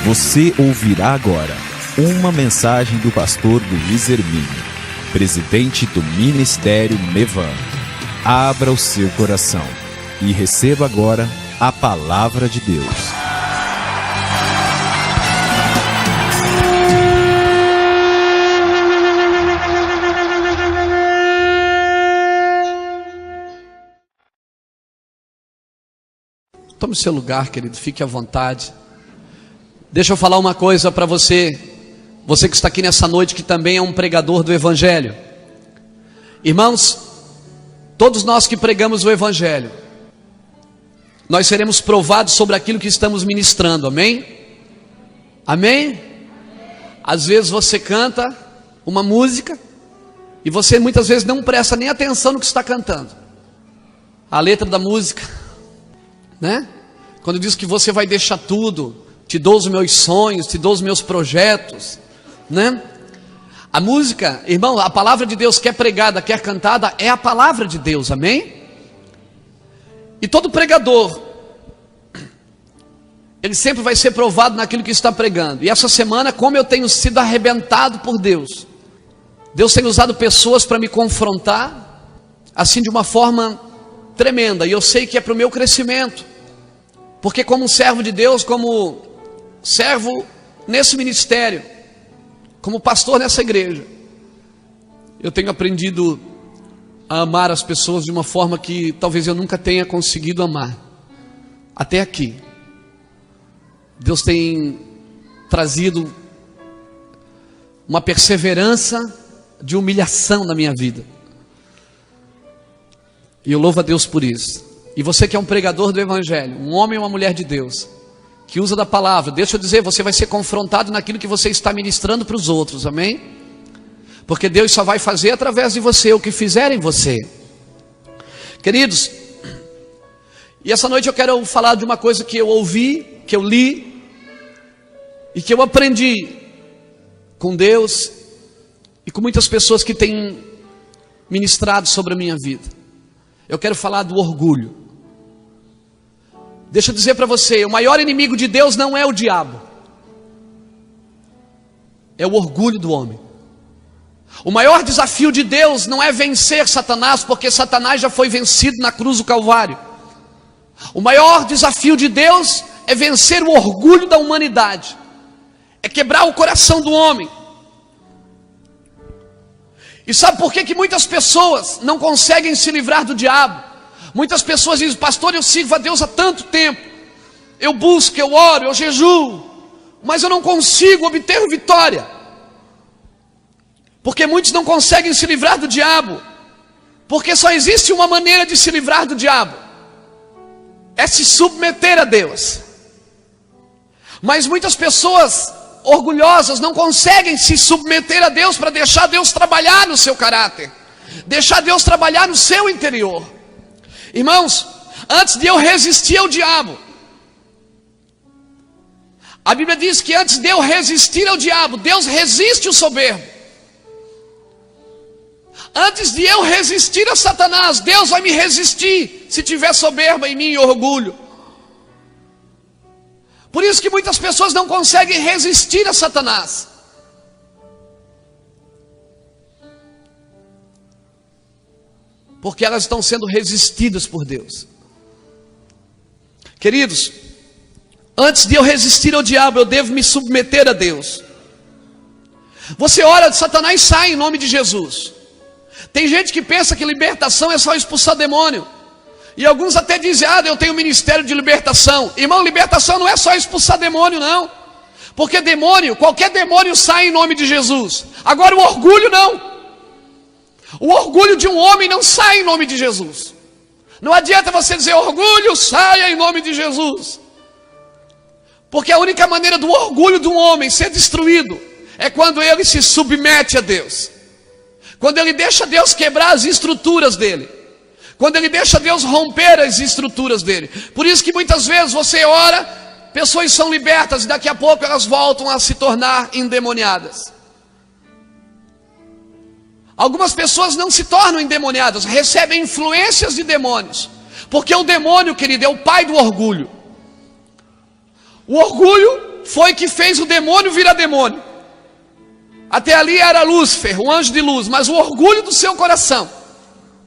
Você ouvirá agora uma mensagem do pastor Luiz Hermínio, presidente do Ministério Mevan. Abra o seu coração e receba agora a palavra de Deus. Tome seu lugar, querido, fique à vontade. Deixa eu falar uma coisa para você que está aqui nessa noite, que também é um pregador do Evangelho. Irmãos, todos nós que pregamos o Evangelho, nós seremos provados sobre aquilo que estamos ministrando, amém? Amém? Às vezes você canta uma música e você muitas vezes não presta nem atenção no que está cantando. A letra da música, né? Quando diz que você vai deixar tudo, te dou os meus sonhos, te dou os meus projetos, né? A música, irmão, a palavra de Deus, quer pregada, quer cantada, é a palavra de Deus, amém? E todo pregador, ele sempre vai ser provado naquilo que está pregando. E essa semana, como eu tenho sido arrebentado por Deus, Deus tem usado pessoas para me confrontar, assim de uma forma tremenda, e eu sei que é para o meu crescimento, porque como servo de Deus, como servo nesse ministério, como pastor nessa igreja, eu tenho aprendido a amar as pessoas de uma forma que talvez eu nunca tenha conseguido amar, até aqui. Deus tem trazido uma perseverança de humilhação na minha vida, e eu louvo a Deus por isso. E você que é um pregador do Evangelho, um homem ou uma mulher de Deus, que usa da palavra, deixa eu dizer, você vai ser confrontado naquilo que você está ministrando para os outros, amém? Porque Deus só vai fazer através de você o que fizer em você. Queridos, e essa noite eu quero falar de uma coisa que eu ouvi, que eu li, e que eu aprendi com Deus, e com muitas pessoas que têm ministrado sobre a minha vida. Eu quero falar do orgulho. Deixa eu dizer para você, o maior inimigo de Deus não é o diabo, é o orgulho do homem. O maior desafio de Deus não é vencer Satanás, porque Satanás já foi vencido na cruz do Calvário. O maior desafio de Deus é vencer o orgulho da humanidade, é quebrar o coração do homem. E sabe por que muitas pessoas não conseguem se livrar do diabo? Muitas pessoas dizem: pastor, eu sirvo a Deus há tanto tempo, eu busco, eu oro, eu jejuo, mas eu não consigo obter vitória. Porque muitos não conseguem se livrar do diabo, porque só existe uma maneira de se livrar do diabo, é se submeter a Deus. Mas muitas pessoas orgulhosas não conseguem se submeter a Deus para deixar Deus trabalhar no seu caráter, deixar Deus trabalhar no seu interior. Irmãos, antes de eu resistir ao diabo, a Bíblia diz que antes de eu resistir ao diabo, Deus resiste o soberbo. Antes de eu resistir a Satanás, Deus vai me resistir se tiver soberba em mim e orgulho. Por isso que muitas pessoas não conseguem resistir a Satanás. Porque elas estão sendo resistidas por Deus. Queridos, antes de eu resistir ao diabo, eu devo me submeter a Deus. Você ora, Satanás sai em nome de Jesus. Tem gente que pensa que libertação é só expulsar demônio. E alguns até dizem: eu tenho um ministério de libertação. Irmão, libertação não é só expulsar demônio, não. Porque demônio, qualquer demônio sai em nome de Jesus. Agora o orgulho não. O orgulho de um homem não sai em nome de Jesus. Não adianta você dizer: orgulho, saia em nome de Jesus. Porque a única maneira do orgulho de um homem ser destruído é quando ele se submete a Deus, quando ele deixa Deus quebrar as estruturas dele, quando ele deixa Deus romper as estruturas dele. Por isso que muitas vezes você ora, pessoas são libertas e daqui a pouco elas voltam a se tornar endemoniadas. Algumas pessoas não se tornam endemoniadas, recebem influências de demônios. Porque o demônio, querido, é o pai do orgulho. O orgulho foi que fez o demônio virar demônio. Até ali era Lúcifer, um anjo de luz, mas o orgulho do seu coração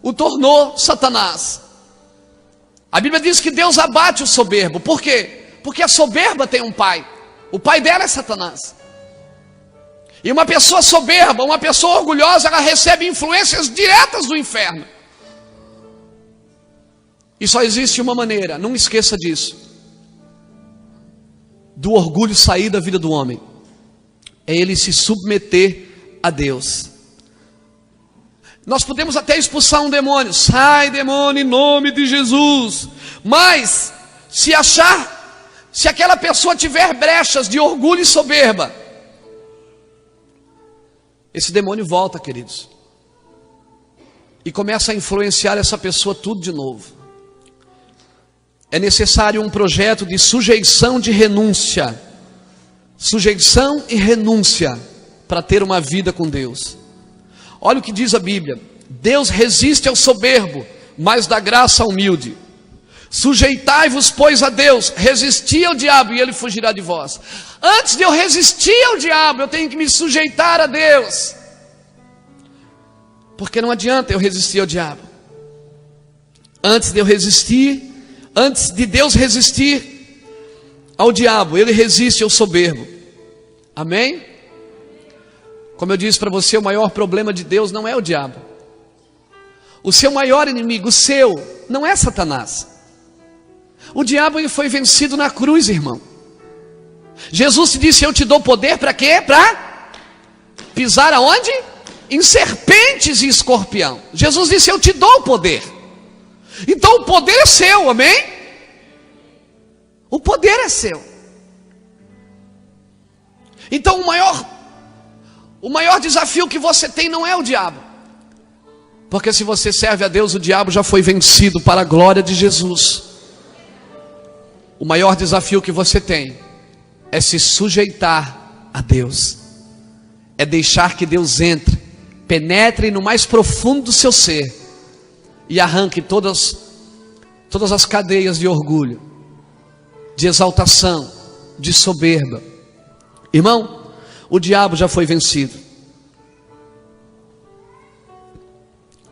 o tornou Satanás. A Bíblia diz que Deus abate o soberbo. Por quê? Porque a soberba tem um pai. O pai dela é Satanás. E uma pessoa soberba, uma pessoa orgulhosa, ela recebe influências diretas do inferno. E só existe uma maneira, não esqueça disso, do orgulho sair da vida do homem: é ele se submeter a Deus. Nós podemos até expulsar um demônio, sai demônio em nome de Jesus, mas se aquela pessoa tiver brechas de orgulho e soberba, esse demônio volta, queridos, e começa a influenciar essa pessoa tudo de novo. É necessário um projeto de sujeição de renúncia, sujeição e renúncia, para ter uma vida com Deus. Olha o que diz a Bíblia: Deus resiste ao soberbo, mas dá graça ao humilde. Sujeitai-vos, pois, a Deus, resisti ao diabo e ele fugirá de vós. Antes de eu resistir ao diabo, eu tenho que me sujeitar a Deus, porque não adianta eu resistir ao diabo. Antes de Deus resistir ao diabo, ele resiste ao soberbo. Amém? Como eu disse para você, o maior problema de Deus não é o diabo. O seu maior inimigo, o seu, não é Satanás. O diabo ele foi vencido na cruz, irmão. Jesus te disse: eu te dou poder para quê? Para pisar aonde? Em serpentes e escorpião. Jesus disse: eu te dou o poder. Então o poder é seu, amém? O poder é seu. Então o maior desafio que você tem não é o diabo, porque se você serve a Deus, o diabo já foi vencido para a glória de Jesus. O maior desafio que você tem é se sujeitar a Deus, é deixar que Deus entre, penetre no mais profundo do seu ser e arranque todas as cadeias de orgulho, de exaltação, de soberba. Irmão, o diabo já foi vencido.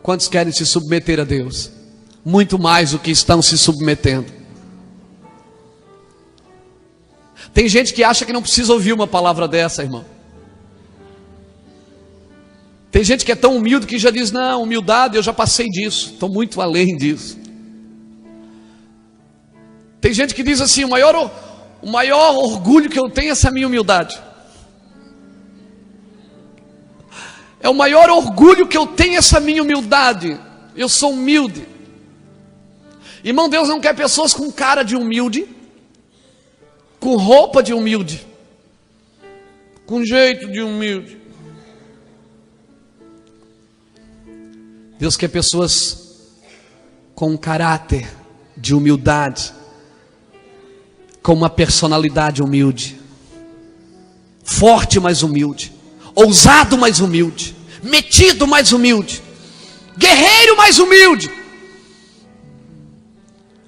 Quantos querem se submeter a Deus? Muito mais do que estão se submetendo. Tem gente que acha que não precisa ouvir uma palavra dessa, irmão. Tem gente que é tão humilde que já diz: não, humildade, eu já passei disso, estou muito além disso. Tem gente que diz assim: o maior orgulho que eu tenho é essa minha humildade. É o maior orgulho que eu tenho essa minha humildade. Eu sou humilde. Irmão, Deus não quer pessoas com cara de humilde, com roupa de humilde, com jeito de humilde. Deus quer pessoas com um caráter de humildade, com uma personalidade humilde, forte, mas humilde, ousado, mas humilde, metido, mas humilde, guerreiro, mas humilde.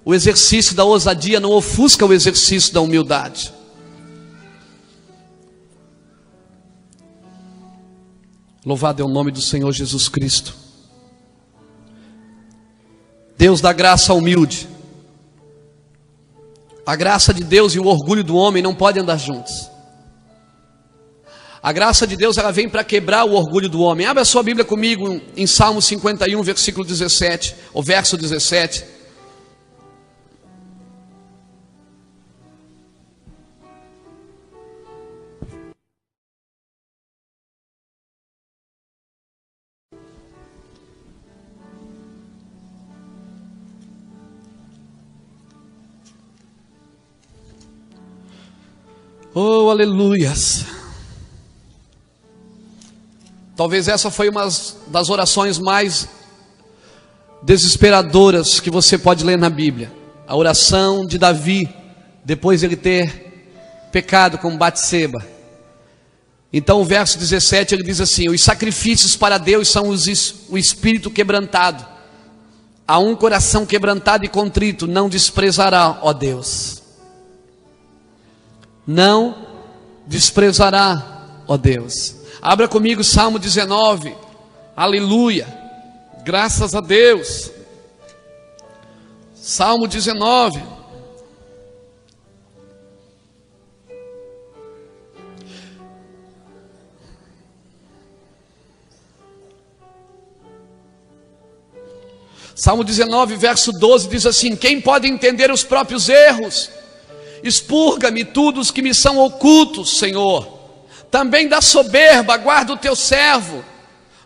O exercício da ousadia não ofusca o exercício da humildade. Louvado é o nome do Senhor Jesus Cristo. Deus dá graça ao humilde. A graça de Deus e o orgulho do homem não podem andar juntos. A graça de Deus, ela vem para quebrar o orgulho do homem. Abra a sua Bíblia comigo em Salmo 51, versículo 17, o verso 17. Oh, aleluias. Talvez essa foi uma das orações mais desesperadoras que você pode ler na Bíblia. A oração de Davi, depois de ele ter pecado com Batseba. Então o verso 17 ele diz assim: os sacrifícios para Deus são o espírito quebrantado. A um coração quebrantado e contrito não desprezará, ó Deus. Não desprezará, ó Deus. Abra comigo Salmo 19, aleluia, graças a Deus. Salmo 19. Salmo 19, verso 12 diz assim: quem pode entender os próprios erros? Expurga-me tudo os que me são ocultos, Senhor. Também da soberba guarda o teu servo,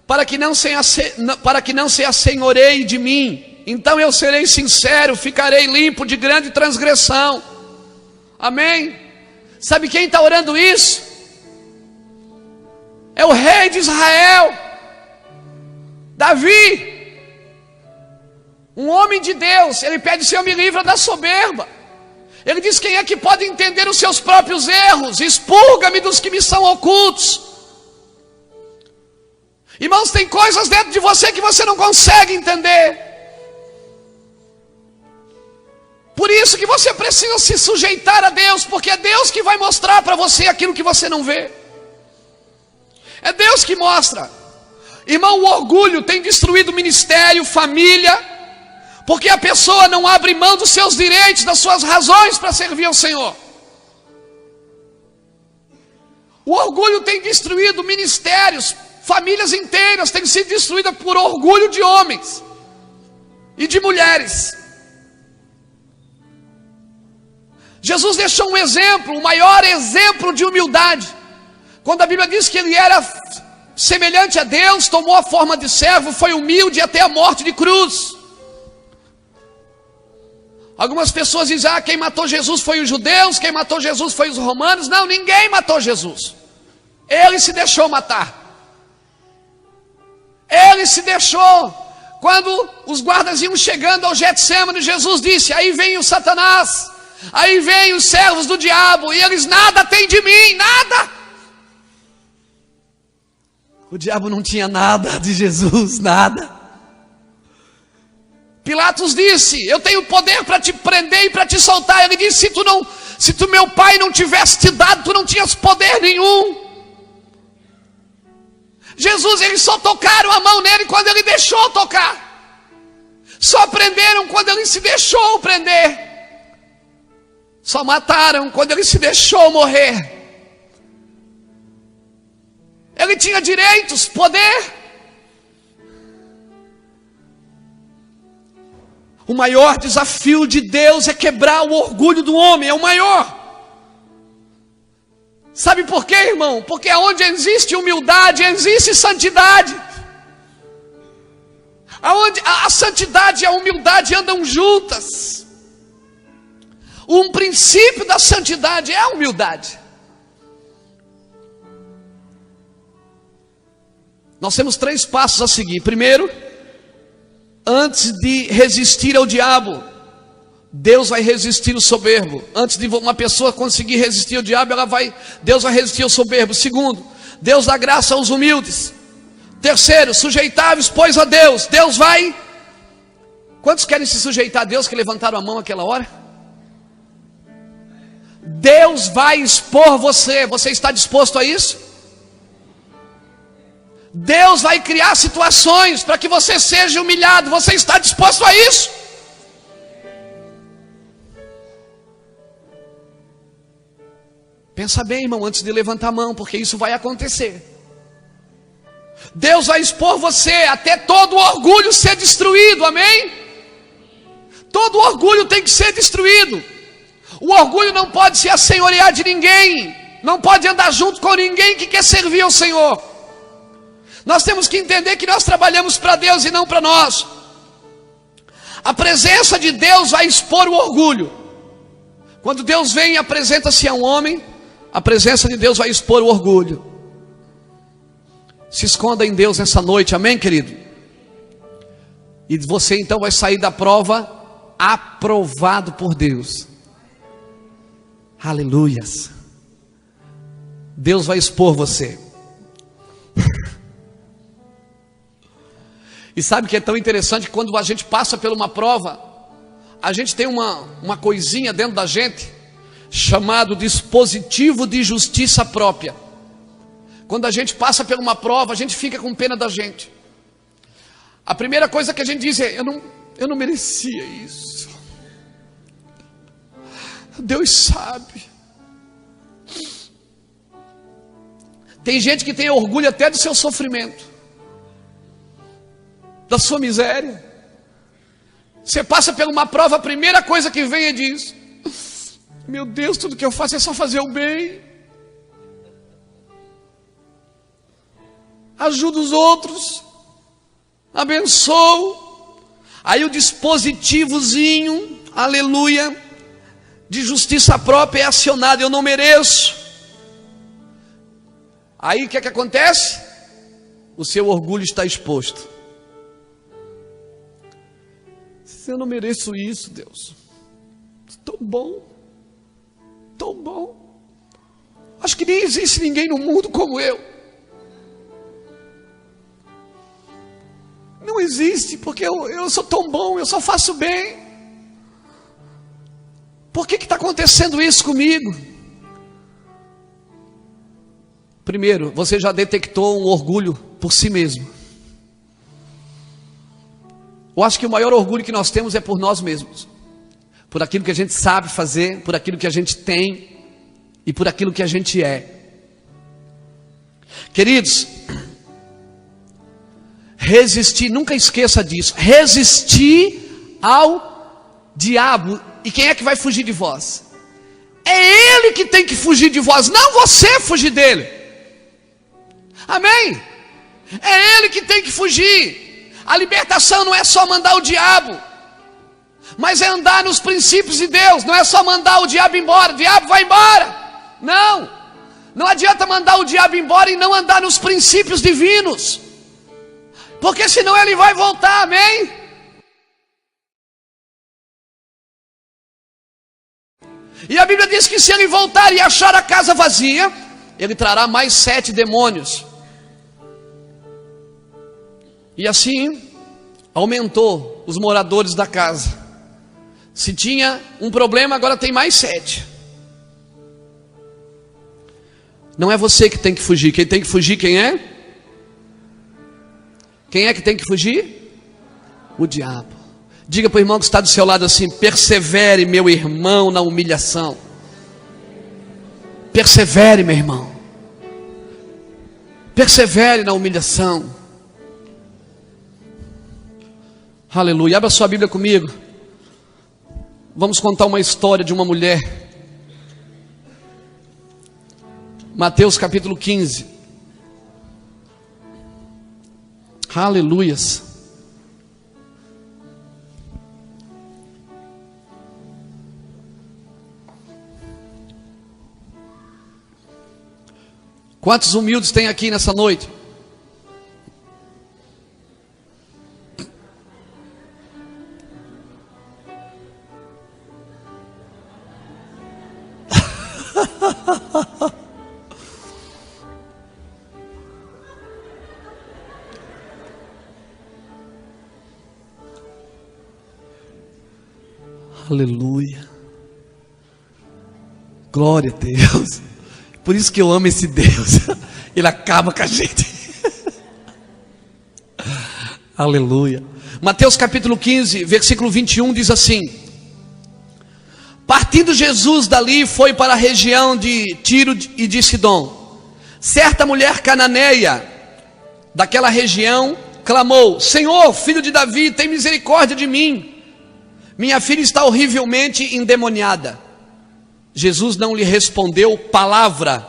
para que não se assenhoreie de mim. Então eu serei sincero, ficarei limpo de grande transgressão. Amém? Sabe quem está orando isso? É o rei de Israel, Davi. Um homem de Deus. Ele pede: Senhor, me livra da soberba. Ele diz: quem é que pode entender os seus próprios erros? Expurga-me dos que me são ocultos. Irmãos, tem coisas dentro de você que você não consegue entender. Por isso que você precisa se sujeitar a Deus, porque é Deus que vai mostrar para você aquilo que você não vê. É Deus que mostra. Irmão, o orgulho tem destruído ministério, família, porque a pessoa não abre mão dos seus direitos, das suas razões para servir ao Senhor. O orgulho tem destruído ministérios, famílias inteiras têm sido destruídas por orgulho de homens e de mulheres. Jesus deixou um exemplo, o maior exemplo de humildade, quando a Bíblia diz que ele era semelhante a Deus, tomou a forma de servo, foi humilde até a morte de cruz. Algumas pessoas dizem: quem matou Jesus foi os judeus, quem matou Jesus foi os romanos. Não, ninguém matou Jesus. Ele se deixou matar. Ele se deixou. Quando os guardas iam chegando ao Getsêmani, Jesus disse: aí vem o Satanás, aí vem os servos do diabo, e eles nada têm de mim, nada. O diabo não tinha nada de Jesus, nada. Pilatos disse: eu tenho poder para te prender e para te soltar. Ele disse: se tu meu pai não tivesse te dado, tu não tinhas poder nenhum. Jesus, eles só tocaram a mão nele quando ele deixou tocar. Só prenderam quando ele se deixou prender. Só mataram quando ele se deixou morrer. Ele tinha direitos, poder. O maior desafio de Deus é quebrar o orgulho do homem, é o maior. Sabe por quê, irmão? Porque onde existe humildade, existe santidade. Aonde a santidade e a humildade andam juntas. Um princípio da santidade é a humildade. Nós temos 3 passos a seguir. Primeiro, antes de resistir ao diabo, Deus vai resistir o soberbo. Antes de uma pessoa conseguir resistir ao diabo, Deus vai resistir ao soberbo. Segundo, Deus dá graça aos humildes. Terceiro, sujeitáveis, pois a Deus. Deus vai... Quantos querem se sujeitar a Deus que levantaram a mão naquela hora? Deus vai expor você. Você está disposto a isso? Deus vai criar situações para que você seja humilhado. Você está disposto a isso? Pensa bem, irmão, antes de levantar a mão, porque isso vai acontecer. Deus vai expor você até todo orgulho ser destruído, amém? Todo orgulho tem que ser destruído. O orgulho não pode se assenhorear de ninguém, não pode andar junto com ninguém que quer servir ao Senhor. Nós temos que entender que nós trabalhamos para Deus e não para nós. A presença de Deus vai expor o orgulho. Quando Deus vem e apresenta-se a um homem, a presença de Deus vai expor o orgulho. Se esconda em Deus nessa noite, amém, querido? E você então vai sair da prova aprovado por Deus. Aleluias. Deus vai expor você. E sabe o que é tão interessante? Quando a gente passa por uma prova, a gente tem uma coisinha dentro da gente, chamado dispositivo de justiça própria. Quando a gente passa por uma prova, a gente fica com pena da gente. A primeira coisa que a gente diz é: eu não merecia isso. Deus sabe. Tem gente que tem orgulho até do seu sofrimento, da sua miséria. Você passa por uma prova, a primeira coisa que vem é diz: meu Deus, tudo que eu faço é só fazer o bem. Ajuda os outros, abençoo. Aí o dispositivozinho, aleluia, de justiça própria é acionado: eu não mereço. Aí o que é que acontece? O seu orgulho está exposto. Eu não mereço isso, Deus. Tão bom, tão bom. Acho que nem existe ninguém no mundo como eu. Não existe, porque eu sou tão bom, eu só faço bem. Por que está acontecendo isso comigo? Primeiro, você já detectou um orgulho por si mesmo. Eu acho que o maior orgulho que nós temos é por nós mesmos, por aquilo que a gente sabe fazer, por aquilo que a gente tem e por aquilo que a gente é. Queridos, resistir, nunca esqueça disso, resistir ao diabo. E quem é que vai fugir de vós? É ele que tem que fugir de vós, não você fugir dele. Amém? É ele que tem que fugir. A libertação não é só mandar o diabo, mas é andar nos princípios de Deus. Não é só mandar o diabo embora, o diabo vai embora. Não adianta mandar o diabo embora e não andar nos princípios divinos, porque senão ele vai voltar, amém? E a Bíblia diz que se ele voltar e achar a casa vazia, ele trará mais 7 demônios. E assim, aumentou os moradores da casa. Se tinha um problema, agora tem mais 7. Não é você que tem que fugir. Quem tem que fugir, quem é? Quem é que tem que fugir? O diabo. Diga para o irmão que está do seu lado assim: persevere, meu irmão, na humilhação. Persevere, meu irmão. Persevere na humilhação. Aleluia. Abra sua Bíblia comigo. Vamos contar uma história de uma mulher. Mateus capítulo 15. Aleluias. Quantos humildes tem aqui nessa noite? Aleluia. Glória a Deus. Por isso que eu amo esse Deus. Ele acaba com a gente. Aleluia. Mateus capítulo 15, versículo 21 diz assim: partindo Jesus dali, foi para a região de Tiro e de Sidom. Certa mulher cananeia daquela região clamou: Senhor, filho de Davi, tem misericórdia de mim. Minha filha está horrivelmente endemoniada. Jesus não lhe respondeu palavra,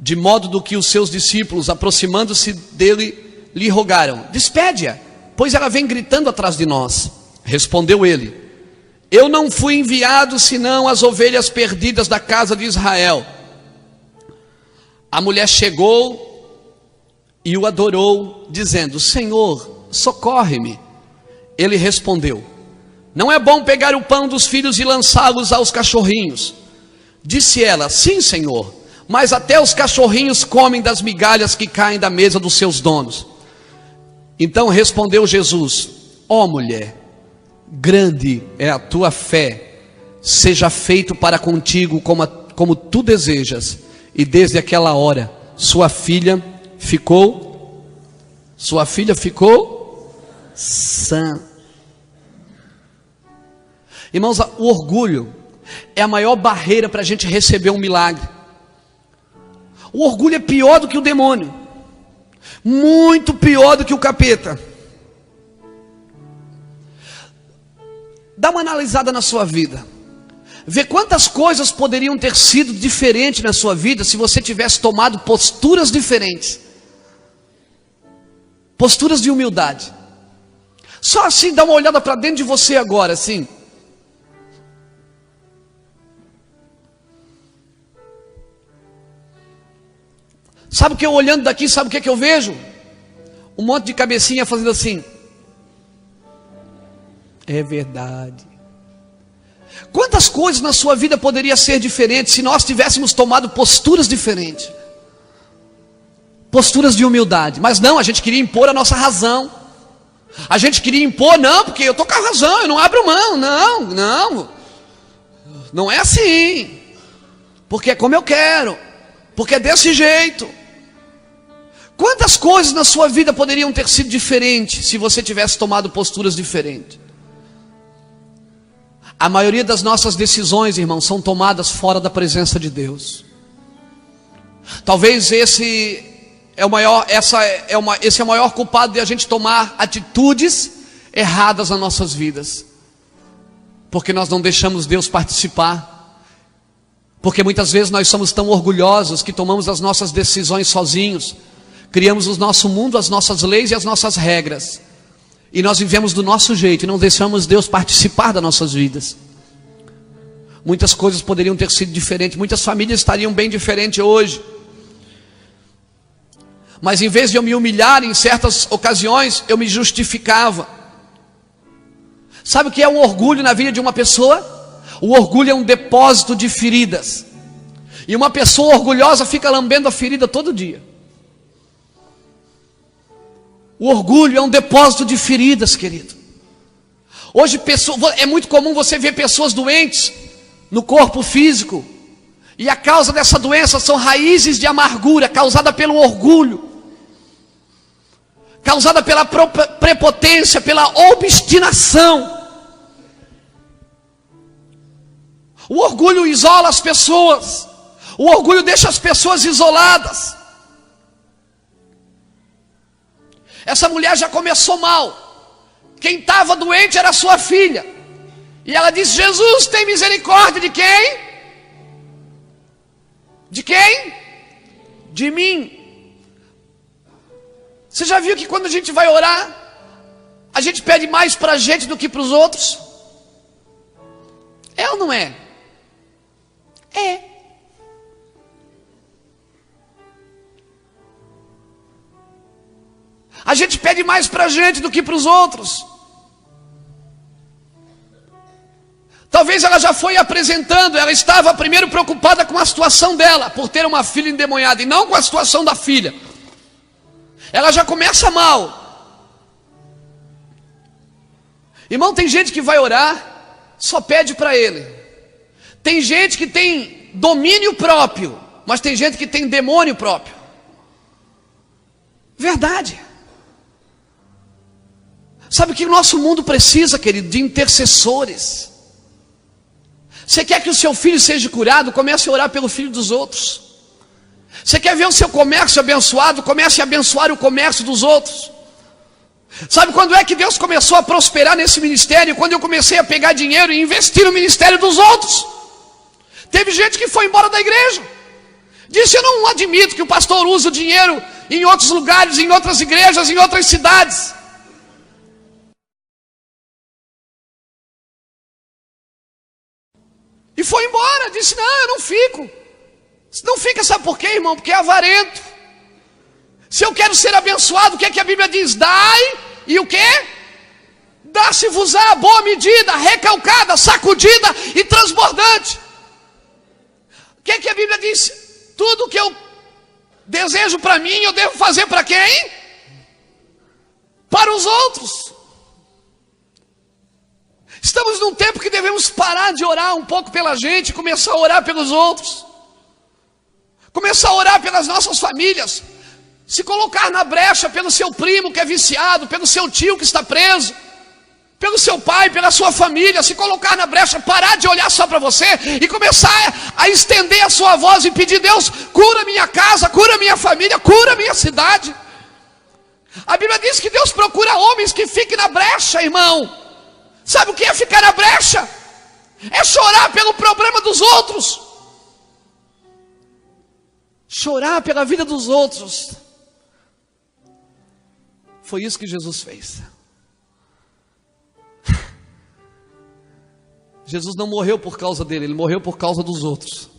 de modo do que os seus discípulos, aproximando-se dele, lhe rogaram: despede-a, pois ela vem gritando atrás de nós. Respondeu ele: eu não fui enviado senão as ovelhas perdidas da casa de Israel. A mulher chegou e o adorou, dizendo: Senhor, socorre-me. Ele respondeu: não é bom pegar o pão dos filhos e lançá-los aos cachorrinhos. Disse ela: sim, Senhor, mas até os cachorrinhos comem das migalhas que caem da mesa dos seus donos. Então respondeu Jesus: ó mulher, grande é a tua fé, seja feito para contigo como tu desejas. E desde aquela hora, sua filha ficou sã. Irmãos, o orgulho é a maior barreira para a gente receber um milagre. O orgulho é pior do que o demônio, muito pior do que o capeta. Dá uma analisada na sua vida, vê quantas coisas poderiam ter sido diferentes na sua vida se você tivesse tomado posturas diferentes, posturas de humildade. Só assim, dá uma olhada para dentro de você agora, assim. Sabe o que eu olhando daqui, sabe o que eu vejo? Um monte de cabecinha fazendo assim. É verdade. Quantas coisas na sua vida poderiam ser diferentes se nós tivéssemos tomado posturas diferentes? Posturas de humildade. Mas não, a gente queria impor a nossa razão. A gente queria impor, não, porque eu estou com a razão, eu não abro mão. Não é assim. Porque é como eu quero. Porque é desse jeito. Quantas coisas na sua vida poderiam ter sido diferentes se você tivesse tomado posturas diferentes? A maioria das nossas decisões, irmãos, são tomadas fora da presença de Deus. Talvez esse é o maior culpado de a gente tomar atitudes erradas nas nossas vidas, porque nós não deixamos Deus participar, porque muitas vezes nós somos tão orgulhosos que tomamos as nossas decisões sozinhos, criamos o nosso mundo, as nossas leis e as nossas regras, e nós vivemos do nosso jeito e não deixamos Deus participar das nossas vidas. Muitas coisas poderiam ter sido diferentes, muitas famílias estariam bem diferentes hoje. Mas em vez de eu me humilhar em certas ocasiões, eu me justificava. Sabe o que é um orgulho na vida de uma pessoa? O orgulho é um depósito de feridas. E uma pessoa orgulhosa fica lambendo a ferida todo dia. O orgulho é um depósito de feridas, querido. Hoje é muito comum você ver pessoas doentes no corpo físico, e a causa dessa doença são raízes de amargura, causada pelo orgulho, causada pela prepotência, pela obstinação. O orgulho isola as pessoas, o orgulho deixa as pessoas isoladas. Essa mulher já começou mal. Quem estava doente era sua filha. E ela disse: Jesus, tem misericórdia de quem? De quem? De mim. Você já viu que quando a gente vai orar, a gente pede mais para a gente do que para os outros? É ou não é? É. A gente pede mais para a gente do que para os outros. Talvez ela já foi apresentando, ela estava primeiro preocupada com a situação dela, por ter uma filha endemoniada, e não com a situação da filha. Ela já começa mal. Irmão, tem gente que vai orar, só pede para ele. Tem gente que tem domínio próprio, mas tem gente que tem demônio próprio. Verdade. Sabe o que o nosso mundo precisa, querido? De intercessores. Você quer que o seu filho seja curado? Comece a orar pelo filho dos outros. Você quer ver o seu comércio abençoado? Comece a abençoar o comércio dos outros. Sabe quando é que Deus começou a prosperar nesse ministério? Quando eu comecei a pegar dinheiro e investir no ministério dos outros. Teve gente que foi embora da igreja. Disse: eu não admito que o pastor use o dinheiro em outros lugares, em outras igrejas, em outras cidades. E foi embora, disse: não, eu não fico. Não fica, sabe por quê, irmão? Porque é avarento. Se eu quero ser abençoado, o que é que a Bíblia diz? Dai, e o quê? Dá-se-vos-á boa medida, recalcada, sacudida e transbordante. O que é que a Bíblia diz? Tudo que eu desejo para mim, eu devo fazer para quem? Para os outros. Estamos num tempo que devemos parar de orar um pouco pela gente e começar a orar pelos outros. Começar a orar pelas nossas famílias. Se colocar na brecha pelo seu primo que é viciado, pelo seu tio que está preso, pelo seu pai, pela sua família. Se colocar na brecha, parar de olhar só para você e começar a estender a sua voz e pedir: Deus, cura minha casa, cura minha família, cura minha cidade. A Bíblia diz que Deus procura homens que fiquem na brecha, irmão. Sabe o que é ficar na brecha? É chorar pelo problema dos outros. Chorar pela vida dos outros. Foi isso que Jesus fez. Jesus não morreu por causa dele, ele morreu por causa dos outros.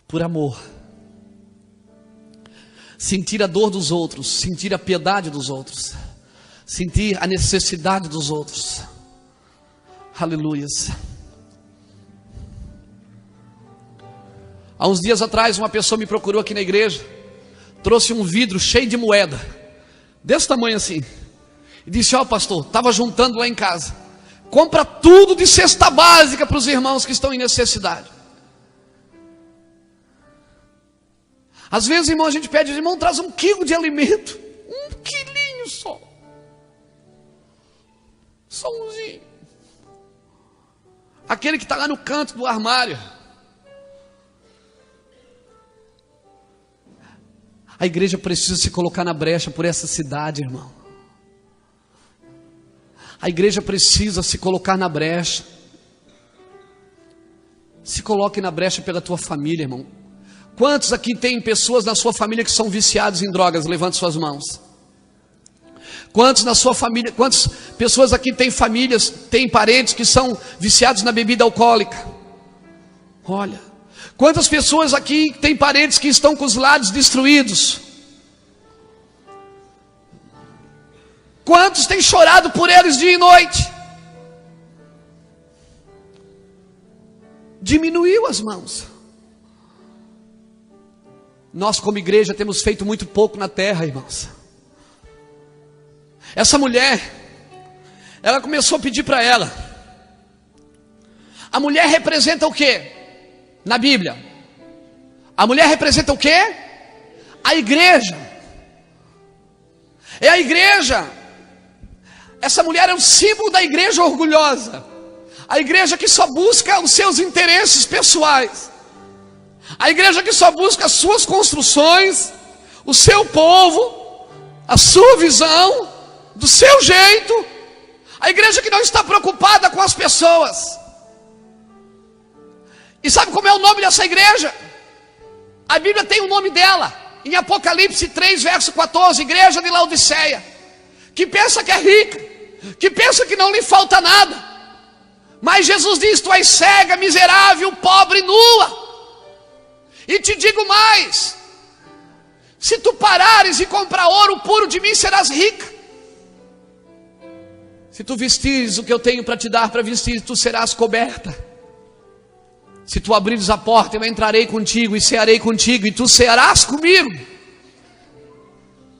Por amor. Sentir a dor dos outros, sentir a piedade dos outros, sentir a necessidade dos outros. Aleluias. Há uns dias atrás, uma pessoa me procurou aqui na igreja, trouxe um vidro cheio de moeda, desse tamanho assim, e disse: ó, pastor, estava juntando lá em casa, compra tudo de cesta básica para os irmãos que estão em necessidade. Às vezes, irmão, a gente pede: irmão, traz 1 quilo de alimento, 1 quilinho só, só umzinho. Aquele que está lá no canto do armário. A igreja precisa se colocar na brecha por essa cidade, irmão. A igreja precisa se colocar na brecha. Se coloque na brecha pela tua família, irmão. Quantos aqui tem pessoas na sua família que são viciados em drogas? Levante suas mãos. Quantos na sua família, quantas pessoas aqui têm famílias, têm parentes que são viciados na bebida alcoólica? Olha, quantas pessoas aqui têm parentes que estão com os lares destruídos? Quantos têm chorado por eles dia e noite? Diminuiu as mãos. Nós como igreja temos feito muito pouco na terra, irmãos. Essa mulher, ela começou a pedir para ela. A mulher representa o quê? Na Bíblia. A mulher representa o quê? A igreja. É a igreja. Essa mulher é o símbolo da igreja orgulhosa. A igreja que só busca os seus interesses pessoais. A igreja que só busca as suas construções, o seu povo, a sua visão, do seu jeito. A igreja que não está preocupada com as pessoas. E sabe como é o nome dessa igreja? A Bíblia tem o nome dela, em Apocalipse 3, verso 14, igreja de Laodiceia, que pensa que é rica, que pensa que não lhe falta nada. Mas Jesus diz: tu és cega, miserável, pobre e nua. E te digo mais: se tu parares e comprar ouro puro de mim, serás rica. Se tu vestires o que eu tenho para te dar para vestir, tu serás coberta. Se tu abrires a porta, eu entrarei contigo e cearei contigo, e tu cearás comigo.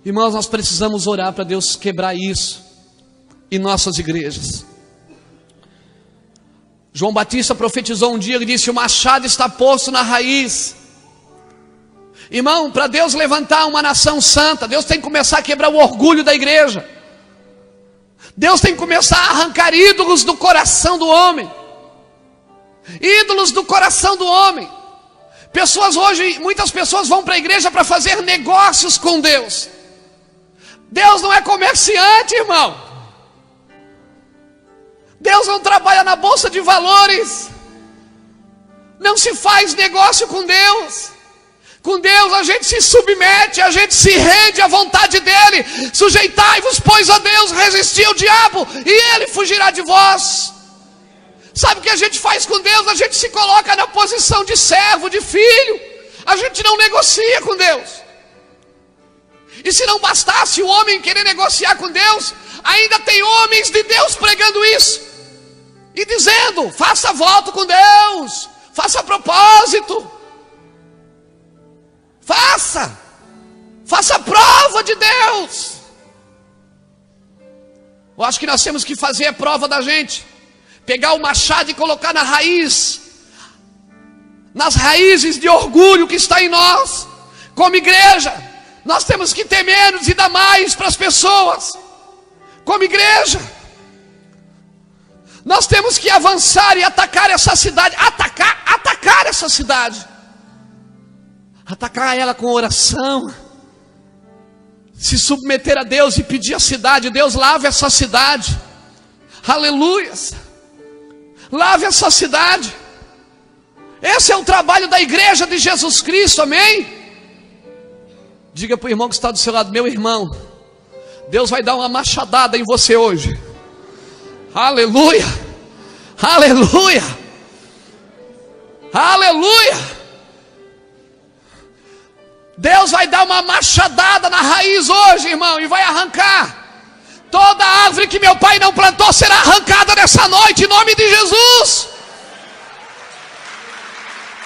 Irmãos, nós precisamos orar para Deus quebrar isso em nossas igrejas. João Batista profetizou um dia, ele disse: o machado está posto na raiz. Irmão, para Deus levantar uma nação santa, Deus tem que começar a quebrar o orgulho da igreja. Deus tem que começar a arrancar ídolos do coração do homem. Ídolos do coração do homem. Pessoas hoje, muitas pessoas vão para a igreja para fazer negócios com Deus. Deus não é comerciante, irmão. Deus não trabalha na bolsa de valores. Não se faz negócio com Deus. Com Deus a gente se submete, a gente se rende à vontade dEle. Sujeitai-vos, pois, a Deus, resisti ao diabo, e Ele fugirá de vós. Sabe o que a gente faz com Deus? A gente se coloca na posição de servo, de filho. A gente não negocia com Deus. E se não bastasse o homem querer negociar com Deus, ainda tem homens de Deus pregando isso e dizendo: faça voto com Deus, faça propósito, faça prova de Deus. Eu acho que nós temos que fazer a prova da gente. pegar o machado e colocar na raiz, nas raízes de orgulho que está em nós. Como igreja, nós temos que ter menos e dar mais para as pessoas. Como igreja, nós temos que avançar e atacar essa cidade. Atacar essa cidade. Atacar ela com oração. Se submeter a Deus e pedir a cidade. Deus, lave essa cidade. Aleluias. Lave essa cidade. Esse é o trabalho da igreja de Jesus Cristo, amém? Diga para o irmão que está do seu lado: meu irmão, Deus vai dar uma machadada em você hoje. Aleluia, aleluia, aleluia. Deus vai dar uma machadada na raiz hoje, irmão, e vai arrancar. Toda árvore que meu pai não plantou será arrancada nessa noite, em nome de Jesus.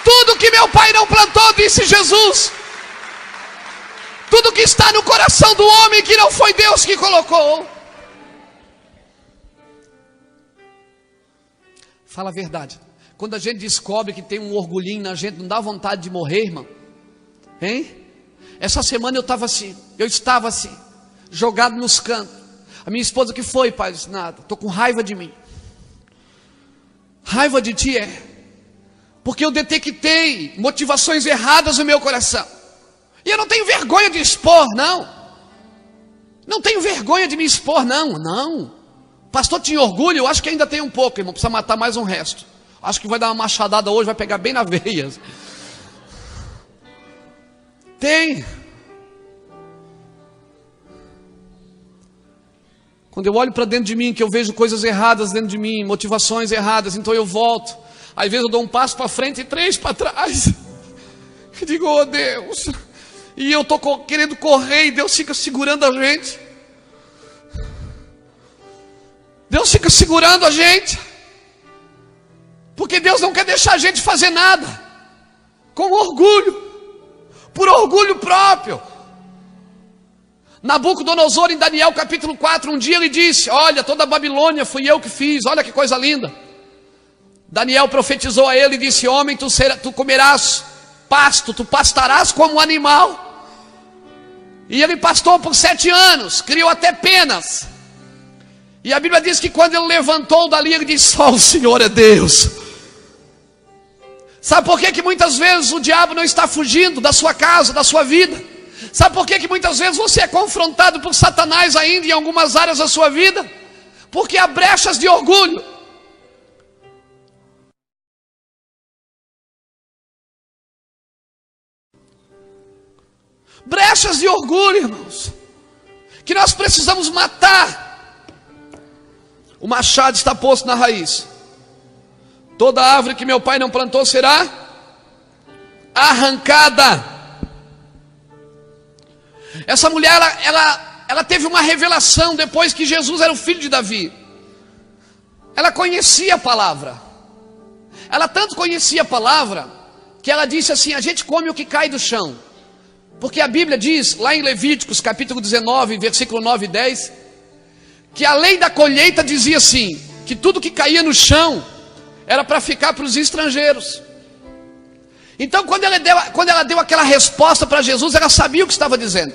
Tudo que meu pai não plantou, disse Jesus, tudo que está no coração do homem que não foi Deus que colocou. Fala a verdade. Quando a gente descobre que tem um orgulhinho na gente, não dá vontade de morrer, irmão? Hein? Essa semana eu estava assim, jogado nos cantos. A minha esposa: que foi, pai? Eu disse: nada, estou com raiva de mim. Raiva de ti é porque eu detectei motivações erradas no meu coração. E eu não tenho vergonha de expor, não. Não tenho vergonha de me expor, não. Não. Pastor tinha orgulho? Eu acho que ainda tem um pouco, irmão. Precisa matar mais um resto. Acho que vai dar uma machadada hoje, vai pegar bem na veia. Tem. Quando eu olho para dentro de mim, que eu vejo coisas erradas dentro de mim, motivações erradas, então eu volto. Às vezes eu dou um passo para frente e 3 para trás. E digo: oh Deus. E eu estou querendo correr e Deus fica segurando a gente. Deus fica segurando a gente. Porque Deus não quer deixar a gente fazer nada com orgulho, por orgulho próprio. Nabucodonosor, em Daniel capítulo 4, um dia ele disse: olha, toda a Babilônia fui eu que fiz, olha que coisa linda. Daniel profetizou a ele e disse: homem, tu comerás pasto, tu pastarás como um animal. E ele pastou por 7 anos, criou até penas. E a Bíblia diz que quando ele levantou dali, ele disse: só o Senhor é Deus. Sabe por que muitas vezes o diabo não está fugindo da sua casa, da sua vida? Sabe por que muitas vezes você é confrontado por Satanás ainda em algumas áreas da sua vida? Porque há brechas de orgulho. Brechas de orgulho, irmãos, que nós precisamos matar. O machado está posto na raiz. Toda árvore que meu pai não plantou será arrancada. Essa mulher, ela teve uma revelação depois que Jesus era o filho de Davi. Ela conhecia a palavra. Ela tanto conhecia a palavra que ela disse assim: a gente come o que cai do chão. Porque a Bíblia diz, lá em Levíticos, capítulo 19, versículo 9 e 10, que a lei da colheita dizia assim, que tudo que caía no chão era para ficar para os estrangeiros. Então, quando ela deu aquela resposta para Jesus, ela sabia o que estava dizendo,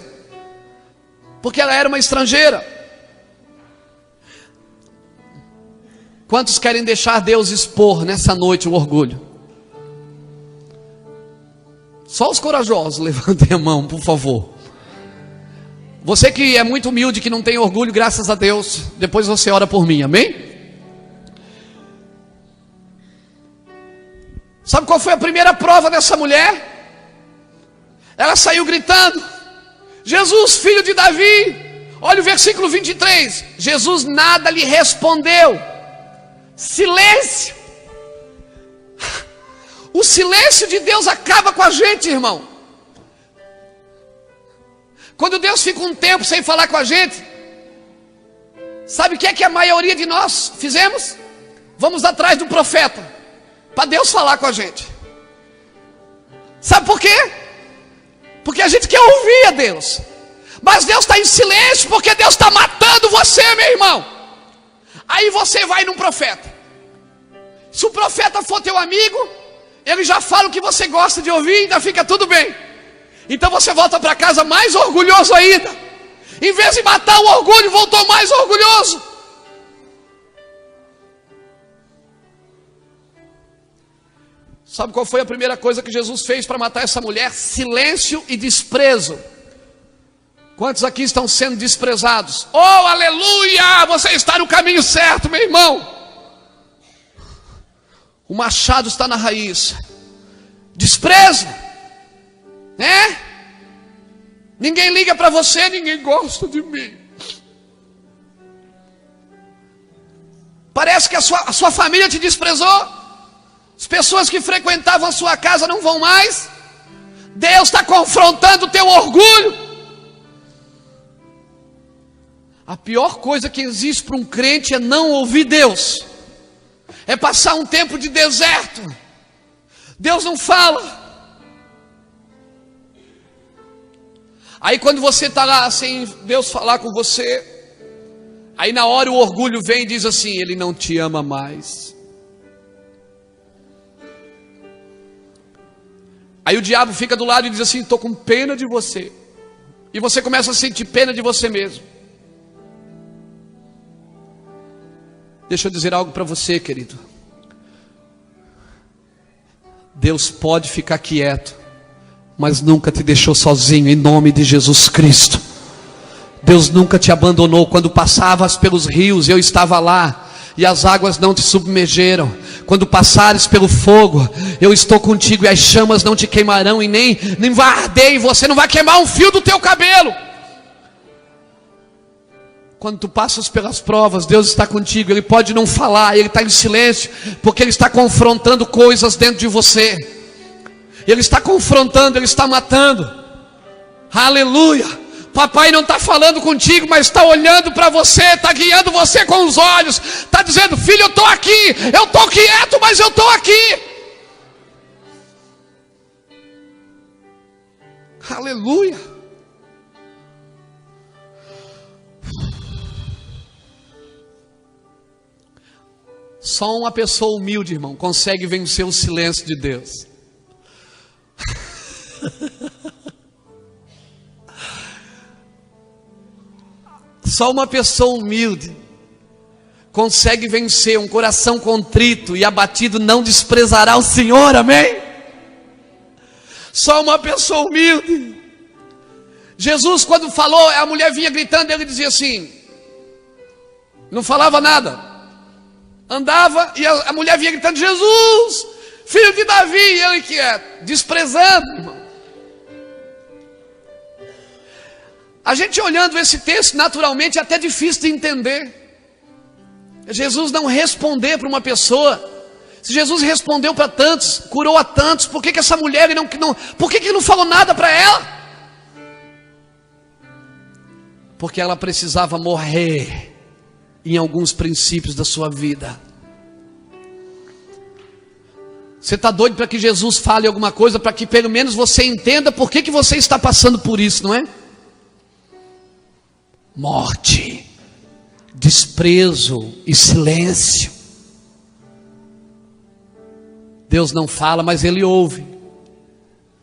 porque ela era uma estrangeira. Quantos querem deixar Deus expor nessa noite o orgulho? Só os corajosos, levantem a mão, por favor. Você que é muito humilde, que não tem orgulho, graças a Deus, depois você ora por mim, amém? Sabe qual foi a primeira prova dessa mulher? Ela saiu gritando: Jesus, filho de Davi. Olha o versículo 23. Jesus nada lhe respondeu. Silêncio. O silêncio de Deus acaba com a gente, irmão. Quando Deus fica um tempo sem falar com a gente, sabe o que é que a maioria de nós fizemos? Vamos atrás do profeta, para Deus falar com a gente. Sabe por quê? Porque a gente quer ouvir a Deus. Mas Deus está em silêncio, porque Deus está matando você, meu irmão. Aí você vai num profeta. Se o profeta for teu amigo, ele já fala o que você gosta de ouvir e ainda fica tudo bem. Então você volta para casa mais orgulhoso ainda. Em vez de matar o orgulho, voltou mais orgulhoso. Sabe qual foi a primeira coisa que Jesus fez para matar essa mulher? Silêncio e desprezo. Quantos aqui estão sendo desprezados? Oh, aleluia! Você está no caminho certo, meu irmão. O machado está na raiz. Desprezo, né? Ninguém liga para você, ninguém gosta de mim. Parece que a sua família te desprezou. As pessoas que frequentavam a sua casa não vão mais. Deus está confrontando o teu orgulho. A pior coisa que existe para um crente é não ouvir Deus. É passar um tempo de deserto. Deus não fala. Aí quando você está lá sem Deus falar com você, aí na hora o orgulho vem e diz assim: Ele não te ama mais. Aí o diabo fica do lado e diz assim: estou com pena de você. E você começa a sentir pena de você mesmo. Deixa eu dizer algo para você, querido. Deus pode ficar quieto, mas nunca te deixou sozinho, em nome de Jesus Cristo. Deus nunca te abandonou. Quando passavas pelos rios, eu estava lá, e as águas não te submergeram. Quando passares pelo fogo, eu estou contigo, e as chamas não te queimarão, e nem vai arder, e você não vai queimar um fio do teu cabelo. Quando tu passas pelas provas, Deus está contigo. Ele pode não falar, Ele está em silêncio, porque Ele está confrontando coisas dentro de você. Ele está confrontando, Ele está matando. Aleluia. Papai não está falando contigo, mas está olhando para você, está guiando você com os olhos, está dizendo: filho, eu estou aqui, eu estou quieto, mas eu estou aqui. Aleluia. Só uma pessoa humilde, irmão, consegue vencer o silêncio de Deus. Só uma pessoa humilde consegue vencer. Um coração contrito e abatido não desprezará o Senhor, amém? Só uma pessoa humilde. Jesus, quando falou, a mulher vinha gritando, ele dizia assim, não falava nada, andava e a mulher vinha gritando: Jesus, filho de Davi, e ele quieto, desprezando, irmão. A gente olhando esse texto, naturalmente é até difícil de entender. Jesus não responder para uma pessoa. Se Jesus respondeu para tantos, curou a tantos, por que essa mulher por que não falou nada para ela? Porque ela precisava morrer em alguns princípios da sua vida. Você está doido para que Jesus fale alguma coisa, para que pelo menos você entenda por que você está passando por isso, não é? Morte, desprezo e silêncio. Deus não fala, mas Ele ouve.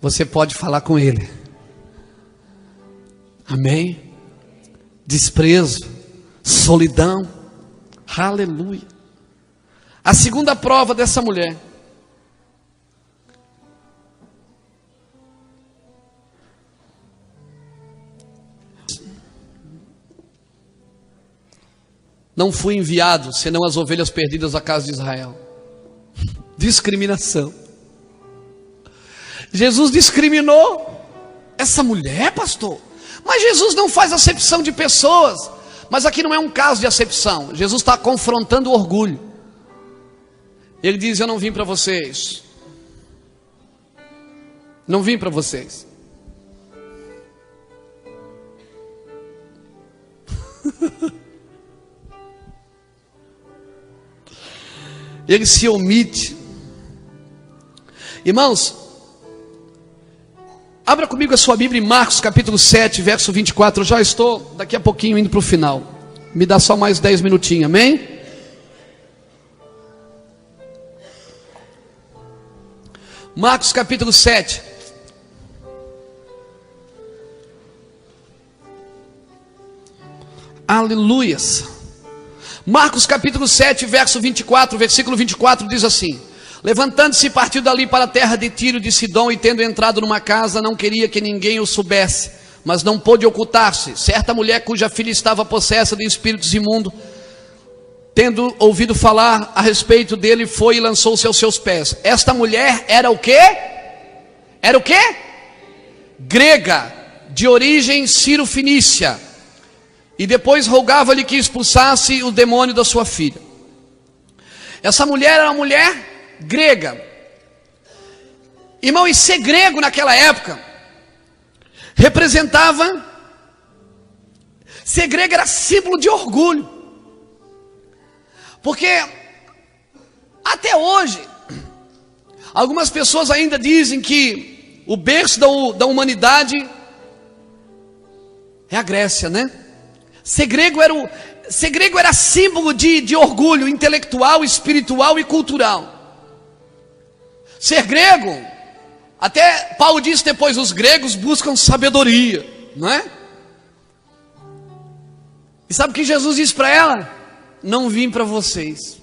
Você pode falar com Ele. Amém? Desprezo, solidão. Aleluia. A segunda prova dessa mulher. Não fui enviado, senão as ovelhas perdidas da casa de Israel. Discriminação. Jesus discriminou essa mulher, pastor. Mas Jesus não faz acepção de pessoas. Mas aqui não é um caso de acepção. Jesus está confrontando o orgulho. Ele diz: eu não vim para vocês. Não vim para vocês. Ele se omite. Irmãos, abra comigo a sua Bíblia em Marcos capítulo 7, verso 24. Eu já estou daqui a pouquinho indo para o final. Me dá só mais 10 minutinhos, amém? Marcos capítulo 7. Aleluias. Marcos capítulo 7, verso 24, versículo 24 diz assim: levantando-se, partiu dali para a terra de Tiro de Sidom, e tendo entrado numa casa, não queria que ninguém o soubesse, mas não pôde ocultar-se. Certa mulher cuja filha estava possessa de espíritos imundos, tendo ouvido falar a respeito dele, foi e lançou-se aos seus pés. Esta mulher era o quê? Era o quê? Grega, de origem sírio-fenícia, e depois rogava-lhe que expulsasse o demônio da sua filha. Essa mulher era uma mulher grega. Irmão, e ser grego naquela época representava, ser grego era símbolo de orgulho, porque até hoje algumas pessoas ainda dizem que o berço da humanidade é a Grécia, né? Ser grego era símbolo de orgulho intelectual, espiritual e cultural. Ser grego, até Paulo disse depois, os gregos buscam sabedoria, não é? E sabe o que Jesus disse para ela? Não vim para vocês.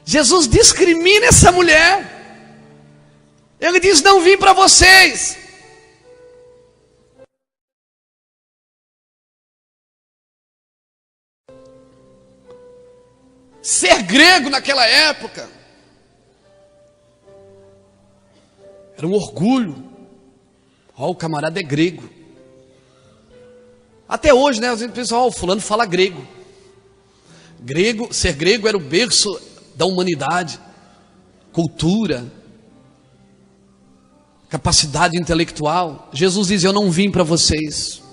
Jesus discrimina essa mulher. Ele diz: não vim para vocês. Ser grego naquela época era um orgulho. Ó, o camarada é grego. Até hoje, né? Às vezes o pessoal, fulano fala grego. Ser grego era o berço da humanidade, cultura, capacidade intelectual. Jesus diz: eu não vim para vocês.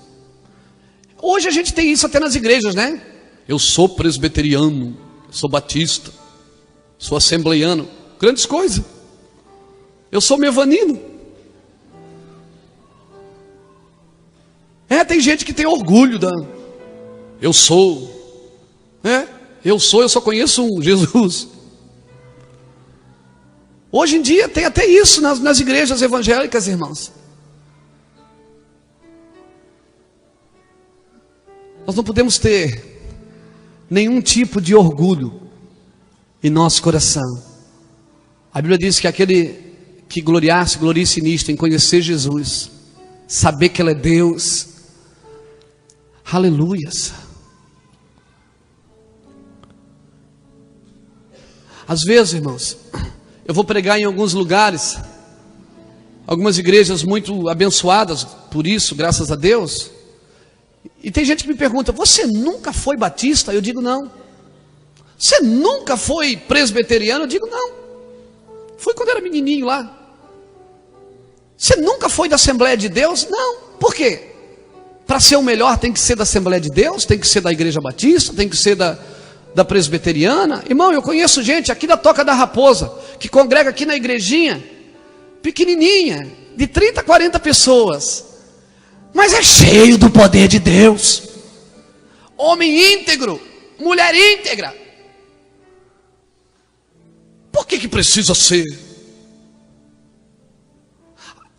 Hoje a gente tem isso até nas igrejas, né? Eu sou presbiteriano, sou batista, sou assembleiano, grandes coisas. Eu sou mevanino. Tem gente que tem orgulho da... Eu só conheço um, Jesus. Hoje em dia tem até isso nas igrejas evangélicas, irmãos. Nós não podemos ter nenhum tipo de orgulho em nosso coração. A Bíblia diz que aquele que glorie-se nisto, em conhecer Jesus, saber que Ele é Deus. Aleluias. Às vezes, irmãos, eu vou pregar em alguns lugares, algumas igrejas muito abençoadas por isso, graças a Deus. E tem gente que me pergunta: você nunca foi batista? Eu digo não. Você nunca foi presbiteriano? Eu digo não. Fui quando era menininho lá. Você nunca foi da Assembleia de Deus? Não. Por quê? Para ser o melhor tem que ser da Assembleia de Deus, tem que ser da Igreja Batista, tem que ser da Presbiteriana. Irmão, eu conheço gente aqui da Toca da Raposa, que congrega aqui na igrejinha, pequenininha, de 30, 40 pessoas, mas é cheio do poder de Deus. Homem íntegro, mulher íntegra. Por que precisa ser?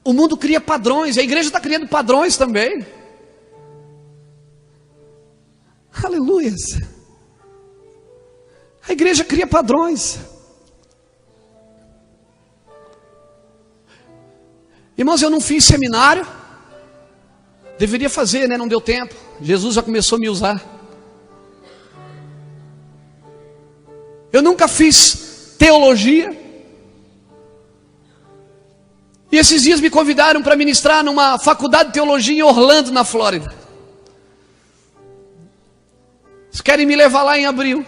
O mundo cria padrões, a igreja está criando padrões também. Aleluias. A igreja cria padrões. Irmãos, eu não fiz seminário. Deveria fazer, né? Não deu tempo. Jesus já começou a me usar. Eu nunca fiz teologia. E esses dias me convidaram para ministrar numa faculdade de teologia em Orlando, na Flórida. Eles querem me levar lá em abril.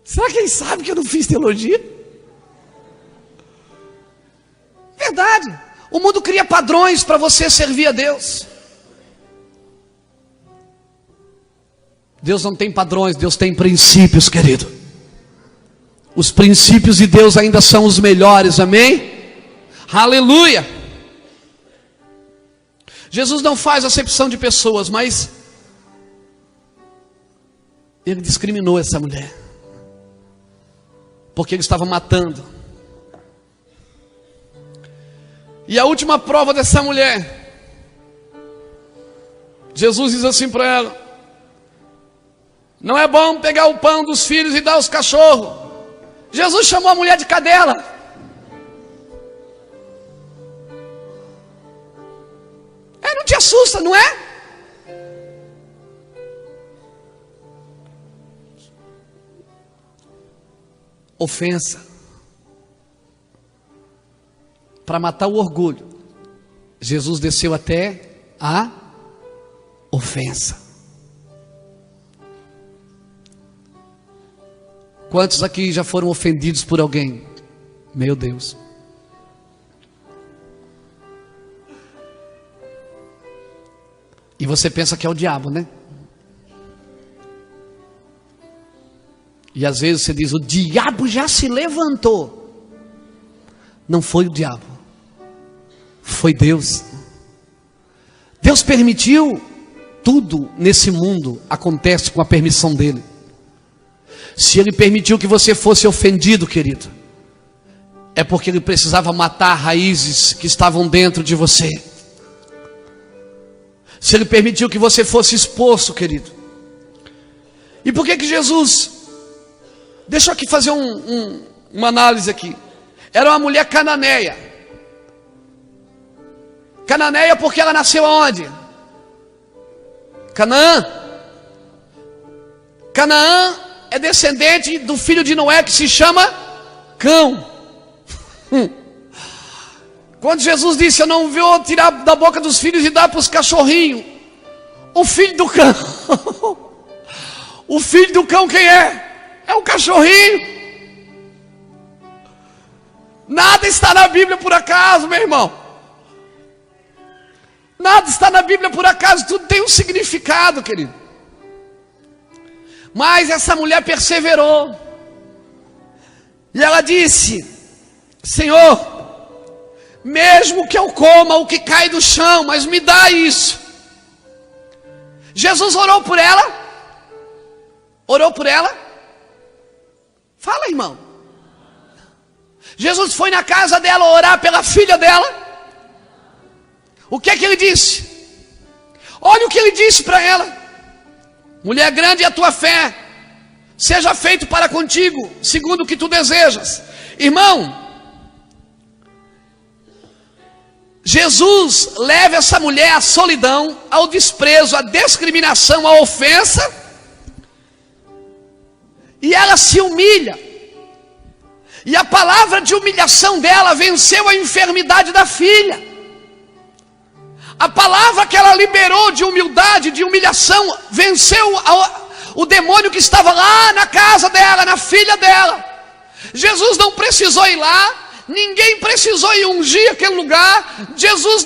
Será que eles sabem que eu não fiz teologia? Verdade. O mundo cria padrões para você servir a Deus. Deus não tem padrões, Deus tem princípios, querido. Os princípios de Deus ainda são os melhores, amém? Aleluia. Jesus não faz acepção de pessoas, mas Ele discriminou essa mulher. porque ele estava matando. E a última prova dessa mulher, Jesus diz assim para ela: não é bom pegar o pão dos filhos e dar aos cachorros. Jesus chamou a mulher de cadela. Não te assusta, não é? Ofensa. Para matar o orgulho, Jesus desceu até a ofensa. Quantos aqui já foram ofendidos por alguém? Meu Deus. E você pensa que é o diabo, né? E às vezes você diz: o diabo já se levantou. Não foi o diabo, foi Deus. Deus permitiu. Tudo nesse mundo acontece com a permissão dele. Se ele permitiu que você fosse ofendido, querido, é porque ele precisava matar raízes que estavam dentro de você. Se ele permitiu que você fosse exposto, querido. E por que Jesus... Deixa eu aqui fazer uma análise aqui. Era uma mulher cananeia. Cananeia porque ela nasceu aonde? Canaã. Canaã é descendente do filho de Noé, que se chama Cão. Quando Jesus disse: eu não vou tirar da boca dos filhos e dar para os cachorrinhos. O filho do cão. O filho do cão quem é? É o cachorrinho. Nada está na Bíblia por acaso, meu irmão. Nada está na Bíblia por acaso. Tudo tem um significado, querido. Mas essa mulher perseverou. E ela disse: Senhor, mesmo que eu coma o que cai do chão, mas me dá isso. Jesus orou por ela. Orou por ela. Fala, irmão. Jesus foi na casa dela orar pela filha dela. O que é que ele disse? Olha o que ele disse para ela: mulher, grande é a tua fé, seja feito para contigo segundo o que tu desejas. Irmão, Jesus leva essa mulher à solidão, ao desprezo, à discriminação, à ofensa, e ela se humilha. E a palavra de humilhação dela venceu a enfermidade da filha. A palavra que ela liberou de humildade, de humilhação, venceu o demônio que estava lá na casa dela, na filha dela. Jesus não precisou ir lá. Ninguém precisou ir ungir aquele lugar.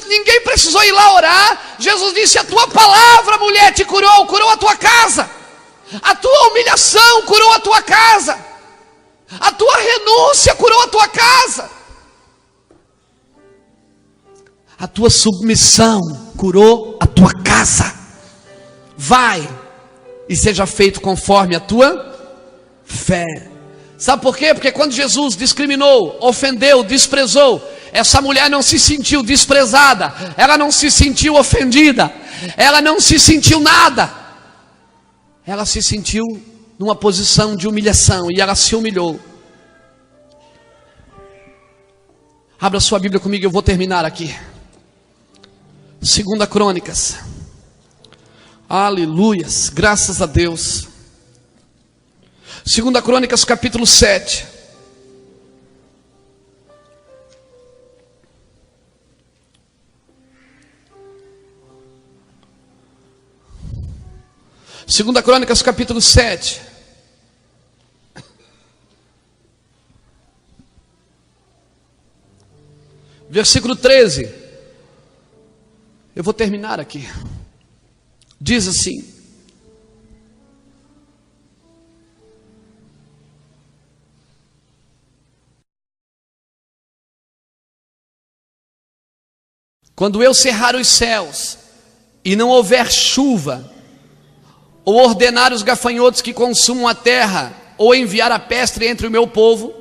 Ninguém precisou ir lá orar. Jesus disse: a tua palavra, mulher, te curou, curou a tua casa. A tua humilhação curou a tua casa. A tua renúncia curou a tua casa. A tua submissão curou a tua casa. Vai e seja feito conforme a tua fé. Sabe por quê? Porque quando Jesus discriminou, ofendeu, desprezou, essa mulher não se sentiu desprezada, ela não se sentiu ofendida, ela não se sentiu nada. Ela se sentiu numa posição de humilhação e ela se humilhou. Abra sua Bíblia comigo, eu vou terminar aqui. 2 Crônicas. Aleluias, graças a Deus. 2 Crônicas capítulo 7. Segunda Crônicas capítulo 7. Versículo 13. Eu vou terminar aqui. Diz assim: quando eu cerrar os céus e não houver chuva, ou ordenar os gafanhotos que consumam a terra, ou enviar a peste entre o meu povo,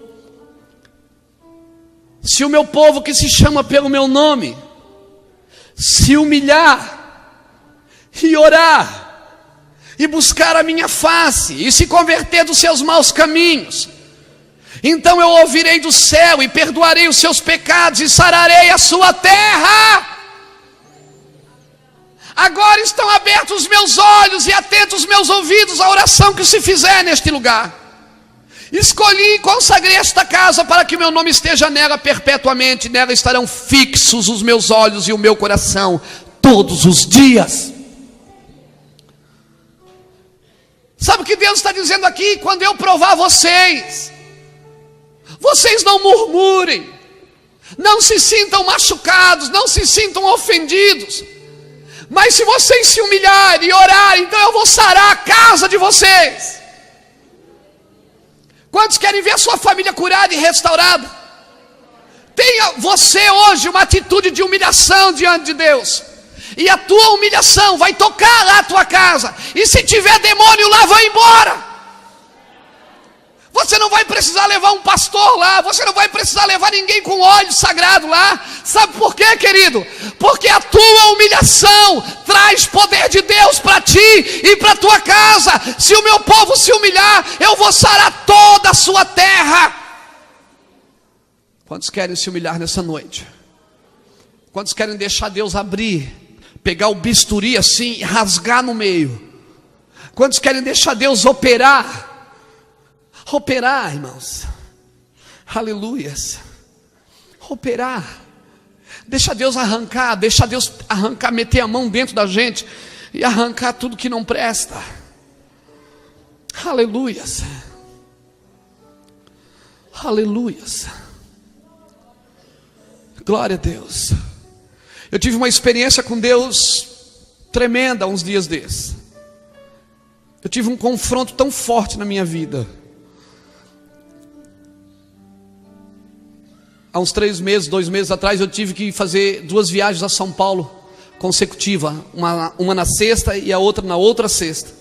se o meu povo que se chama pelo meu nome se humilhar e orar e buscar a minha face e se converter dos seus maus caminhos, então eu ouvirei do céu e perdoarei os seus pecados e sararei a sua terra. Agora estão abertos os meus olhos e atentos os meus ouvidos à oração que se fizer neste lugar. Escolhi e consagrei esta casa para que o meu nome esteja nela perpetuamente. Nela estarão fixos os meus olhos e o meu coração todos os dias. Sabe o que Deus está dizendo aqui? Quando eu provar vocês, vocês não murmurem, não se sintam machucados, não se sintam ofendidos. Mas se vocês se humilharem e orarem, então eu vou sarar a casa de vocês. Quantos querem ver a sua família curada e restaurada? Tenha você hoje uma atitude de humilhação diante de Deus, e a tua humilhação vai tocar lá a tua casa, e se tiver demônio lá, vai embora. Você não vai precisar levar um pastor lá, você não vai precisar levar ninguém com óleo sagrado lá. Sabe por quê, querido? Porque a tua humilhação traz poder de Deus para ti e para a tua casa. Se o meu povo se humilhar, eu vou sarar toda a sua terra. Quantos querem se humilhar nessa noite? Quantos querem deixar Deus abrir, pegar o bisturi assim e rasgar no meio? Quantos querem deixar Deus operar? Operar, irmãos, aleluias, operar, deixa Deus arrancar, meter a mão dentro da gente e arrancar tudo que não presta, aleluias, aleluias, glória a Deus. Eu tive uma experiência com Deus tremenda uns dias desses. Eu tive um confronto tão forte na minha vida. Há uns 2 meses atrás, eu tive que fazer 2 viagens a São Paulo consecutivas, uma na sexta e a outra na outra sexta.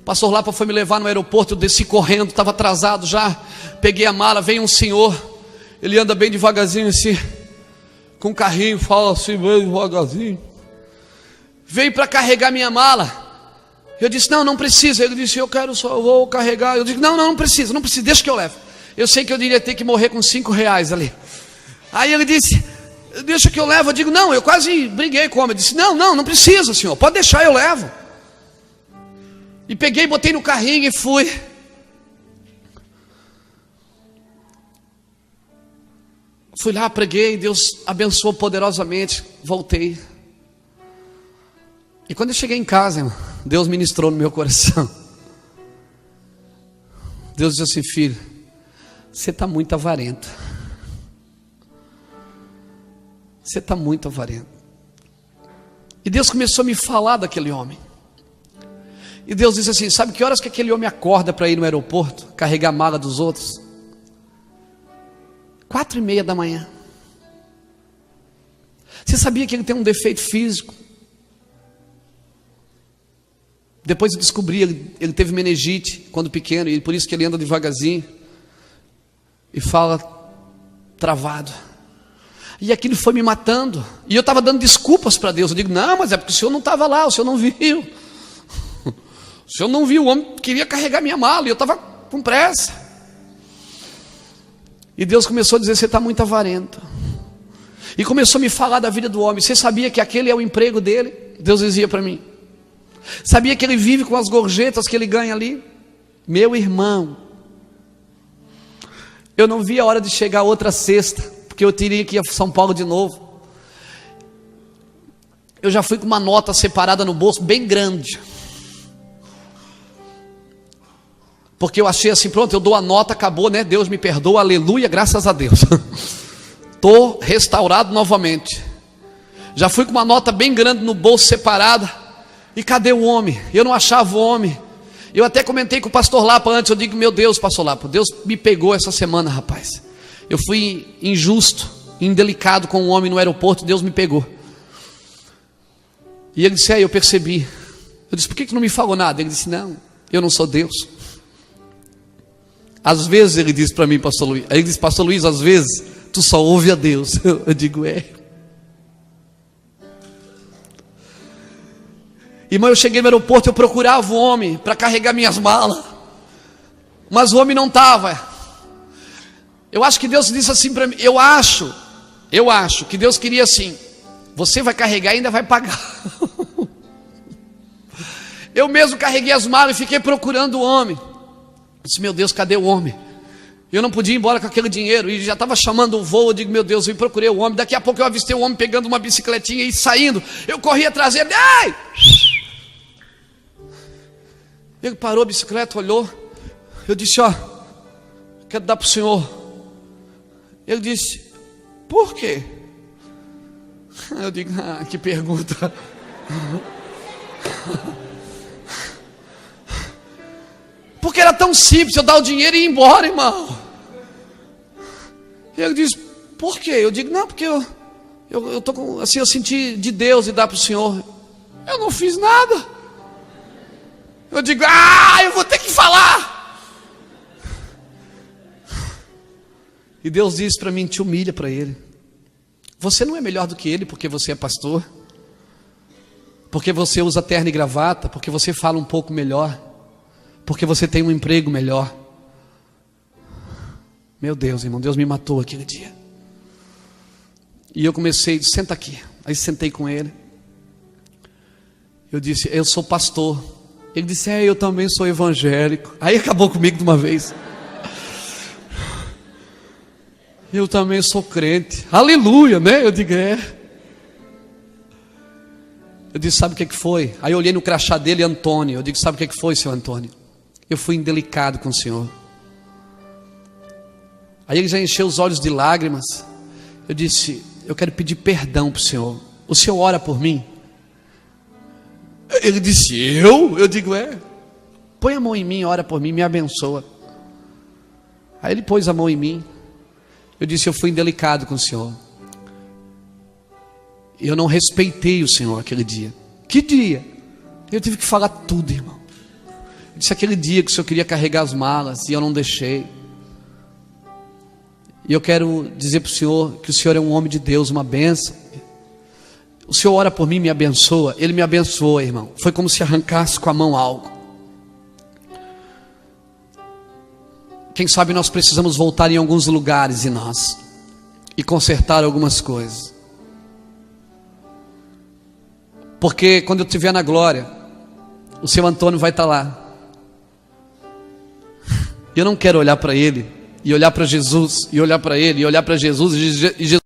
O pastor Lapa foi me levar no aeroporto, eu desci correndo, estava atrasado já, peguei a mala, veio um senhor, ele anda bem devagarzinho assim, com um carrinho, fala assim bem devagarzinho, veio para carregar minha mala. Eu disse, não precisa. Ele disse, eu vou carregar. Eu disse, não precisa, deixa que eu levo. Eu sei que eu iria ter que morrer com R$5 ali. Aí ele disse, deixa que eu levo. Eu digo, não, eu quase briguei com o homem. Eu disse, não precisa, senhor, pode deixar, eu levo. E peguei, botei no carrinho e fui. Fui lá, preguei, Deus abençoou poderosamente, voltei. E quando eu cheguei em casa, irmão, Deus ministrou no meu coração. Deus disse assim, filho, você está muito avarento. Você está muito avarento. E Deus começou a me falar daquele homem. E Deus disse assim, sabe que horas que aquele homem acorda para ir no aeroporto, carregar a mala dos outros? 4:30 da manhã. Você sabia que ele tem um defeito físico? Depois eu descobri, ele teve meningite quando pequeno, e por isso que ele anda devagarzinho e fala travado. E aquilo foi me matando, e eu estava dando desculpas para Deus. Eu digo, não, mas é porque o senhor não estava lá, o senhor não viu. O senhor não viu, o homem queria carregar minha mala, e eu estava com pressa. E Deus começou a dizer, você está muito avarento. E começou a me falar da vida do homem. Você sabia que aquele é o emprego dele? Deus dizia para mim. Sabia que ele vive com as gorjetas que ele ganha ali? Meu irmão, eu não vi a hora de chegar outra sexta, porque eu teria que ir a São Paulo de novo. Eu já fui com uma nota separada no bolso, bem grande, porque eu achei assim, pronto, eu dou a nota, acabou, né? Deus me perdoa, aleluia, graças a Deus. Estou restaurado novamente. Já fui com uma nota bem grande no bolso separada. E cadê o homem? Eu não achava o homem. Eu até comentei com o pastor Lapa antes. Eu digo, meu Deus, pastor Lapa, Deus me pegou essa semana, rapaz. Eu fui injusto, indelicado com um homem no aeroporto. Deus me pegou. E ele disse, eu percebi. Eu disse, por que não me falou nada? Ele disse, não, eu não sou Deus. Às vezes ele disse para mim, pastor Luiz, ele disse, pastor Luiz, às vezes tu só ouve a Deus. Eu digo, é. Irmão, eu cheguei no aeroporto, eu procurava o homem para carregar minhas malas, mas o homem não estava. Eu acho que Deus disse assim para mim, eu acho que Deus queria assim, você vai carregar e ainda vai pagar. Eu mesmo carreguei as malas e fiquei procurando o homem. Eu disse, meu Deus, cadê o homem? Eu não podia ir embora com aquele dinheiro, e já estava chamando o voo. Eu digo, meu Deus, eu procurei o homem. Daqui a pouco eu avistei o homem pegando uma bicicletinha e saindo. Eu corri atrás dele, ai! Ele parou a bicicleta, olhou. Eu disse, ó, quero dar para o senhor. Ele disse, por quê? Eu digo, que pergunta. Porque era tão simples eu dar o dinheiro e ir embora, irmão. Ele disse, por quê? Eu digo, não, porque eu tô com, assim, eu senti de Deus e dar para o senhor. Eu não fiz nada. Eu digo, eu vou ter que falar. E Deus disse para mim, te humilha para ele. Você não é melhor do que ele porque você é pastor, porque você usa terno e gravata, porque você fala um pouco melhor, porque você tem um emprego melhor. Meu Deus, irmão, Deus me matou aquele dia. E eu comecei, senta aqui. Aí sentei com ele. Eu disse, eu sou pastor. Ele disse, eu também sou evangélico. Aí acabou comigo de uma vez. Eu também sou crente. Aleluia, né? Eu digo, Eu disse, sabe o que foi? Aí eu olhei no crachá dele, Antônio. Eu digo, sabe o que foi, seu Antônio? Eu fui indelicado com o senhor. Aí ele já encheu os olhos de lágrimas. Eu disse, eu quero pedir perdão para o senhor. O senhor ora por mim? Ele disse, eu? Eu digo, põe a mão em mim, ora por mim, me abençoa. Aí ele pôs a mão em mim. Eu disse, eu fui indelicado com o senhor. Eu não respeitei o senhor aquele dia. Que dia? Eu tive que falar tudo, irmão. Eu disse, aquele dia que o senhor queria carregar as malas e eu não deixei. E eu quero dizer para o senhor que o senhor é um homem de Deus, uma bênção. O senhor ora por mim, me abençoa. Ele me abençoou, irmão. Foi como se arrancasse com a mão algo. Quem sabe nós precisamos voltar em alguns lugares e consertar algumas coisas. Porque quando eu estiver na glória, o seu Antônio vai estar lá. Eu não quero olhar para ele e olhar para Jesus, e olhar para ele e olhar para Jesus e Jesus.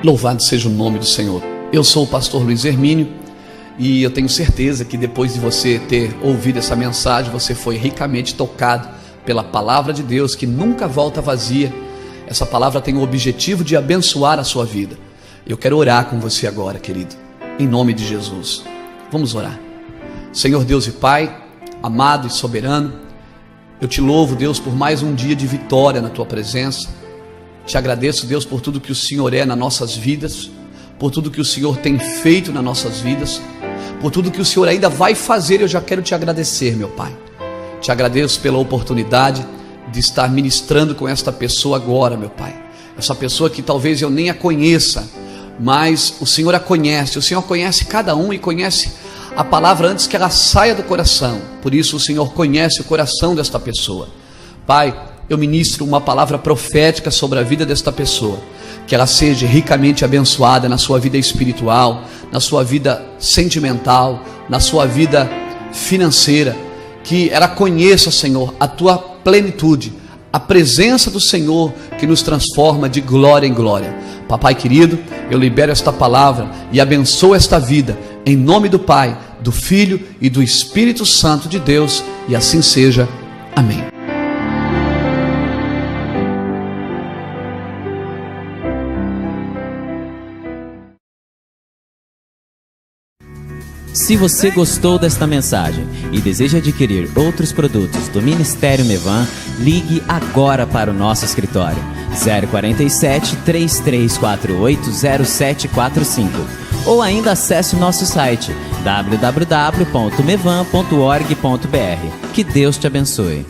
Louvado seja o nome do Senhor. Eu sou o pastor Luiz Hermínio e eu tenho certeza que depois de você ter ouvido essa mensagem, você foi ricamente tocado pela palavra de Deus, que nunca volta vazia. Essa palavra tem o objetivo de abençoar a sua vida. Eu quero orar com você agora, querido, em nome de Jesus. Vamos orar. Senhor Deus e Pai, amado e soberano, eu te louvo, Deus, por mais um dia de vitória na tua presença. Te agradeço, Deus, por tudo que o Senhor é nas nossas vidas, por tudo que o Senhor tem feito nas nossas vidas, por tudo que o Senhor ainda vai fazer. Eu já quero te agradecer, meu Pai. Te agradeço pela oportunidade de estar ministrando com esta pessoa agora, meu Pai. Essa pessoa que talvez eu nem a conheça, mas o Senhor a conhece. O Senhor conhece cada um e conhece a palavra antes que ela saia do coração. Por isso o Senhor conhece o coração desta pessoa. Pai, eu ministro uma palavra profética sobre a vida desta pessoa, que ela seja ricamente abençoada na sua vida espiritual, na sua vida sentimental, na sua vida financeira, que ela conheça, Senhor, a tua plenitude, a presença do Senhor que nos transforma de glória em glória. Papai querido, eu libero esta palavra e abençoo esta vida, em nome do Pai, do Filho e do Espírito Santo de Deus, e assim seja. Amém. Se você gostou desta mensagem e deseja adquirir outros produtos do Ministério Mevan, ligue agora para o nosso escritório. 047 3348 0745 ou ainda acesse nosso site www.mevan.org.br. Que Deus te abençoe.